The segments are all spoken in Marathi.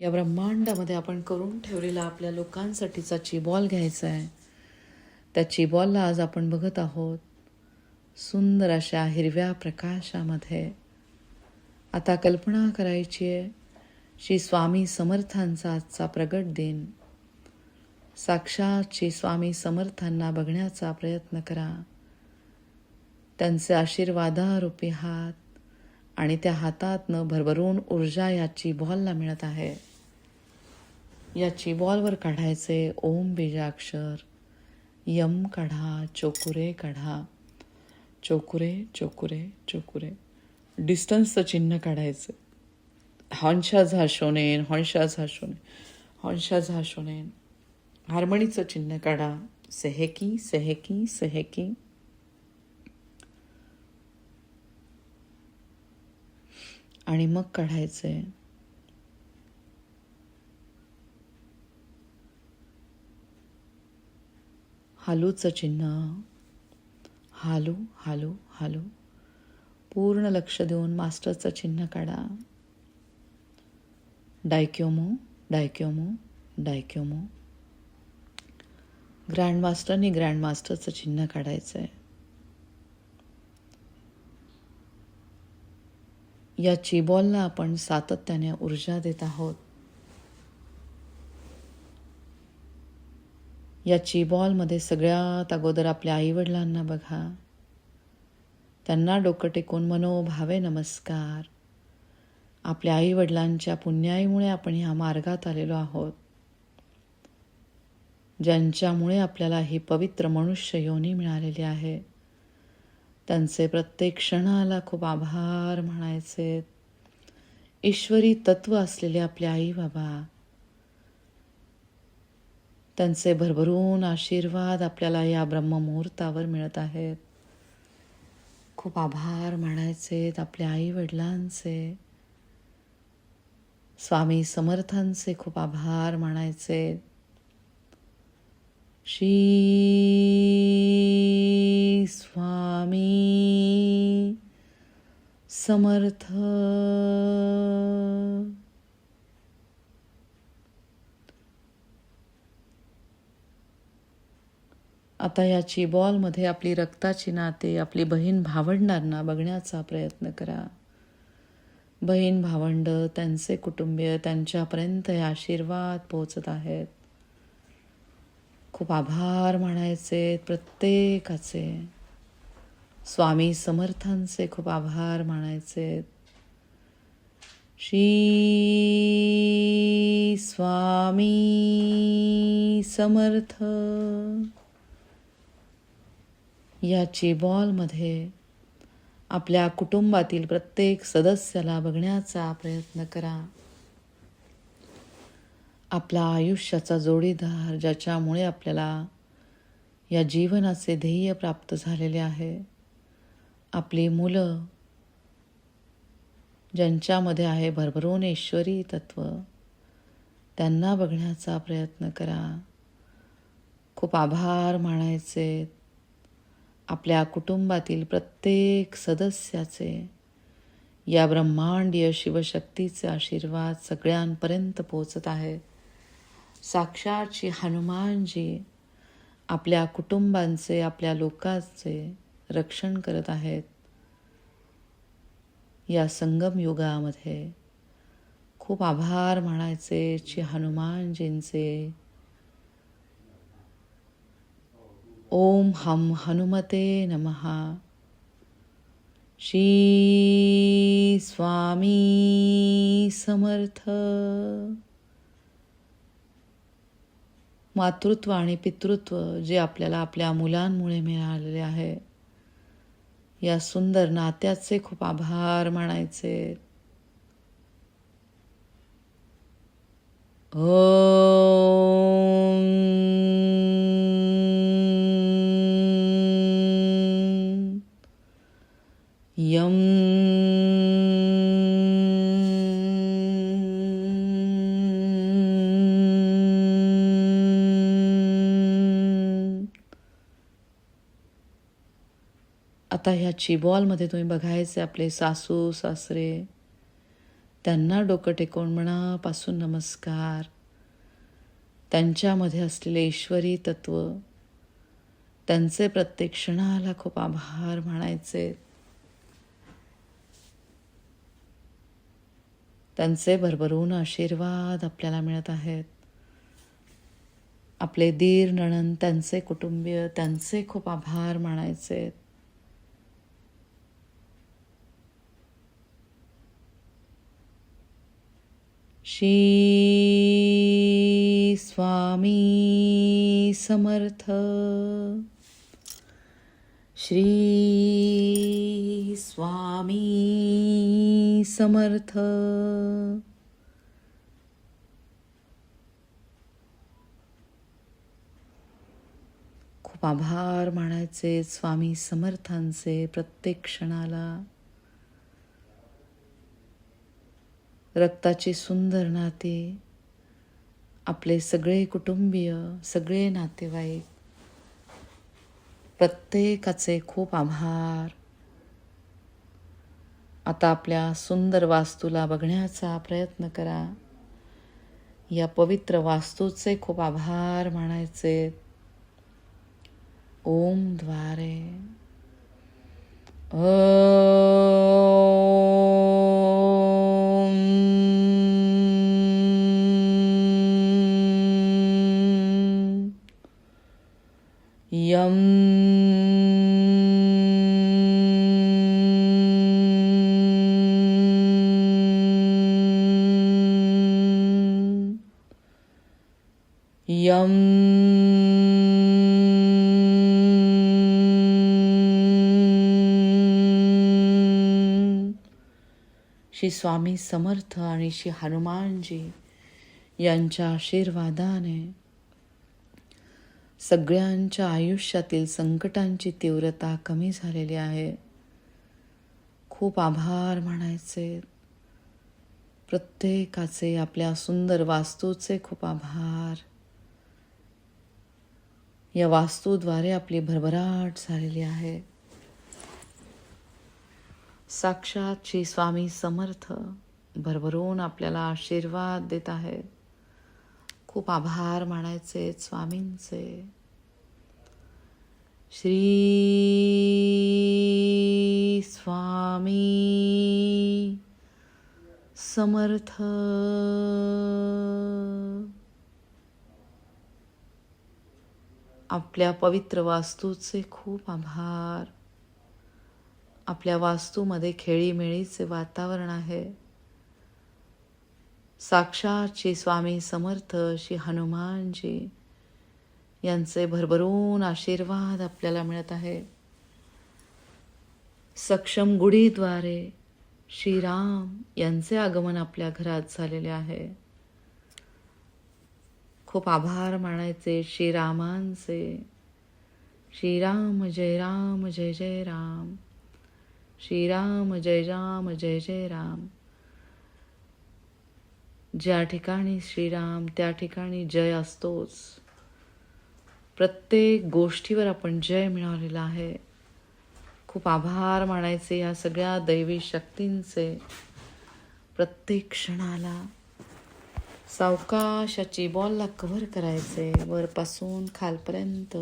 या ब्रह्मांडामध्ये आपण करून ठेवलेला आपल्या लोकांसाठीचा चिबॉल घ्यायचा आहे. त्या चिबॉलला आज आपण बघत आहोत सुंदर अशा हिरव्या प्रकाशामध्ये. आता कल्पना करायची आहे श्री स्वामी समर्थांचा आजचा प्रगट दिन. साक्षात श्री स्वामी समर्थांना बघण्याचा प्रयत्न करा. त्यांचे आशीर्वादारूपी हात आणि त्या हातातनं भरभरून ऊर्जा या चिबॉलला मिळत आहे. या चिबॉलवर काढायचे ओम बीजाक्षर. यम काढा, चोकुरे काढा, चोकुरे चोकुरे चोकुरे. डिस्टन्सचं चिन्ह काढायचं. हॉन्शा झाशोनेन, हॉन्शा झाशोनेन, हॉन्शा झाशोनेन. हार्मणीचं चिन्ह काढा. सेहेकी सेहेकी सेहेकी. आणि मग काढायचे हालूचं चिन्ह. हालू हालू हालू. पूर्ण लक्ष देऊन मास्टरचं चिन्ह काढा. डायक्योमो डायक्योमो डायक्योमो. ग्रँड मास्टरनी ग्रँड मास्टरचं चिन्ह काढायचं आहे. या चिबॉलला आपण सातत्याने ऊर्जा देत आहोत. या चिबॉलमध्ये सगळ्यात अगोदर आपल्या आईवडिलांना बघा. त्यांना डोकं टेकून मनोभावे नमस्कार. आपल्या आईवडिलांच्या पुण्याईमुळे आपण ह्या मार्गात आलेलो आहोत, ज्यांच्यामुळे आपल्याला ही पवित्र मनुष्य योनी मिळालेली आहे. त्यांचे प्रत्येक क्षणाला खूप आभार म्हणायचे. ईश्वरी तत्व असलेले आपले आई बाबा, त्यांचे भरभरून आशीर्वाद आपल्याला या ब्रह्ममुहूर्तावर मिळत आहेत. खूप आभार मानायचे आपल्या आई वडिलांचे. स्वामी समर्थांचे खूप आभार मानायचे. श्री स्वामी समर्थ. आता या चिबॉलमध्ये आपली रक्ताची नाते, आपली बहीण भावंडांना बघण्याचा प्रयत्न करा. बहीण भावंड, त्यांचे कुटुंबीय, त्यांच्यापर्यंत हे आशीर्वाद पोहोचत आहेत. खूप आभार मानायचे प्रत्येकाचे. स्वामी समर्थांचे खूप आभार मानायचे. श्री स्वामी समर्थ. या चिबॉलमध्ये आपल्या कुटुंबातील प्रत्येक सदस्याला बघण्याचा प्रयत्न करा. आपला आयुष्याचा जोडीदार, ज्याच्यामुळे आपल्याला या जीवनाचे ध्येय प्राप्त झालेले आहे. आपली मुलं, ज्यांच्यामध्ये आहे भरभरून ईश्वरी तत्व, त्यांना बघण्याचा प्रयत्न करा. खूप आभार मानायचे आपल्या कुटुंबातील प्रत्येक सदस्याचे. या ब्रह्मांडीय शिवशक्तीचे आशीर्वाद सगळ्यांपर्यंत पोहोचत आहेत. साक्षात श्री हनुमानजी आपल्या कुटुंबांचे, आपल्या लोकांचे रक्षण करत आहेत. या संगम युगामध्ये खूप आभार मानायचे श्री हनुमानजींचे. ओम हम हनुमते नमः. श्री स्वामी समर्थ. मातृत्व आणि पितृत्व जे आपल्याला आपल्या मुलांमुळे मिळालेले आहे, या सुंदर नात्याचे खूप आभार मानायचे. यम आता ह्या चिबॉलमध्ये तुम्ही बघायचे आपले सासू सासरे, त्यांना डोकं टेकवून मनापासून नमस्कार. त्यांच्यामध्ये असलेले ईश्वरी तत्व, त्यांचे प्रत्येक क्षणाला खूप आभार मानायचे. त्यांचे भरभरून आशीर्वाद आपल्याला मिळत आहेत. आपले दीर नणंद, त्यांचे कुटुंबीय, त्यांचे खूप आभार मानायचे. श्री स्वामी समर्थ. श्री स्वामी समर्थ. खूप आभार मानायचे स्वामी समर्थांचे प्रत्येक क्षणाला. रक्ताची सुंदर नाती, आपले सगळे कुटुंबीय, सगळे नातेवाईक, प्रत्येकाचे खूप आभार. आता आपल्या सुंदर वास्तूला बघण्याचा प्रयत्न करा. या पवित्र वास्तूचे खूप आभार मानायचे. ओम द्वारे. यम यम श्री स्वामी समर्थ आणि श्री हनुमानजी यांच्या आशीर्वादाने सगळ्यांच्या आयुष्यातील संकटांची तीव्रता कमी झालेली आहे. खूप आभार मानायचे. प्रत्येकाचे, आपल्या सुंदर वास्तूचे खूप आभार. या वास्तूद्वारे आपली भरभराट झालेली आहे. साक्षात श्री स्वामी समर्थ भरभरून आपल्याला आशीर्वाद देत आहेत. खूप आभार मानायचे स्वामींचे. श्री स्वामी समर्थ. आपल्या पवित्र वास्तूचे खूप आभार. आपल्या वास्तूमध्ये खेळीमेळीचे वातावरण आहे. साक्षात श्री स्वामी समर्थ श्री हनुमानजी यांचे भरभरून आशीर्वाद आपल्याला मिळत आहे. सक्षम गुढीद्वारे श्रीराम यांचे आगमन आपल्या घरात झालेले आहे. खूप आभार मानायचे श्रीरामांचे. श्रीराम जय राम जय जय राम. श्रीराम जय राम जय जय राम. ज्या ठिकाणी श्रीराम त्या ठिकाणी जय असतोच. प्रत्येक गोष्टीवर आपण जय मिळवलेला आहे. खूप आभार मानायचे या सगळ्या दैवी शक्तींचे. प्रत्येक क्षणाला सावकाशाची बॉलला कव्हर करायचे वरपासून खालपर्यंत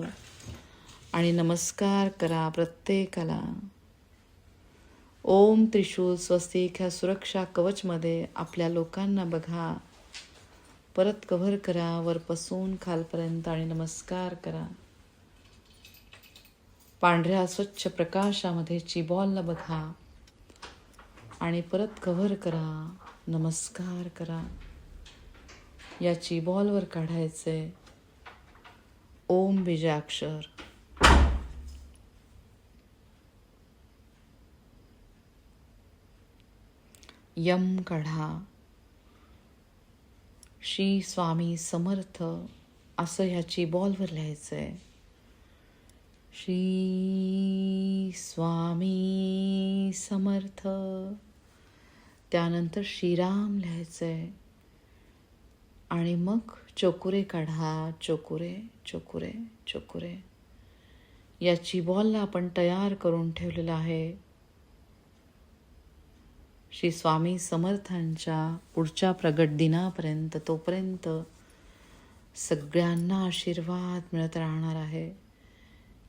आणि नमस्कार करा प्रत्येकाला. ओम त्रिशूल स्वस्तिक ह्या सुरक्षा कवचमध्ये आपल्या लोकांना बघा. परत कव्हर करा वरपासून खालपर्यंत आणि नमस्कार करा. पांढऱ्या स्वच्छ प्रकाशामध्ये चिबॉलला बघा आणि परत कव्हर करा, नमस्कार करा. या चिबॉलवर काढायचे ओम बीजाक्षर. यम काढा. श्री स्वामी समर्थ असं ह्याची बॉलवर लिहायचंय. श्री स्वामी समर्थ. त्यानंतर श्रीराम लिहायचंय आणि मग चोकुरे काढा. चोकुरे चोकुरे चोकुरे. याची बॉलला आपण तयार करून ठेवलेला आहे. श्री स्वामी समर्थांच्या पुढच्या प्रगट दिनापर्यंत, तोपर्यंत सगळ्यांना आशीर्वाद मिळत राहणार आहे.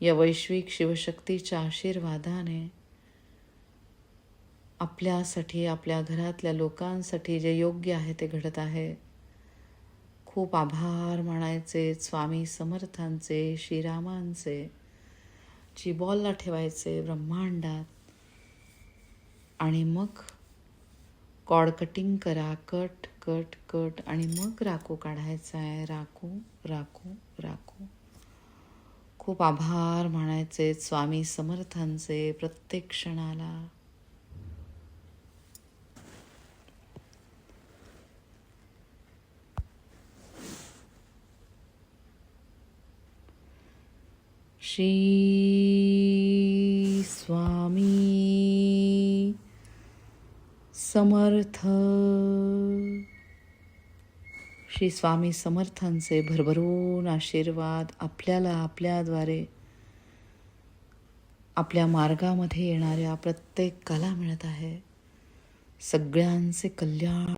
या वैश्विक शिवशक्तीच्या आशीर्वादाने आपल्यासाठी, आपल्या घरातल्या लोकांसाठी जे योग्य आहे ते घडत आहे. खूप आभार मानायचे स्वामी समर्थांचे, श्रीरामांचे. चिबॉलला ठेवायचे ब्रह्मांडात आणि मग कॉर्ड कटिंग करा. कट कट कट आणि मग राखू काढायचा आहे. राखू राखू राखू. खूप आभार मानायचे स्वामी समर्थांचे प्रत्येक क्षणाला. श्री स्वामी समर्थ. श्री स्वामी समर्थांचे भरभरून आशीर्वाद आपल्याला, आपल्याद्वारे आपल्या मार्गामध्ये येणाऱ्या प्रत्येकाला मिळत आहे. सगळ्यांचे कल्याण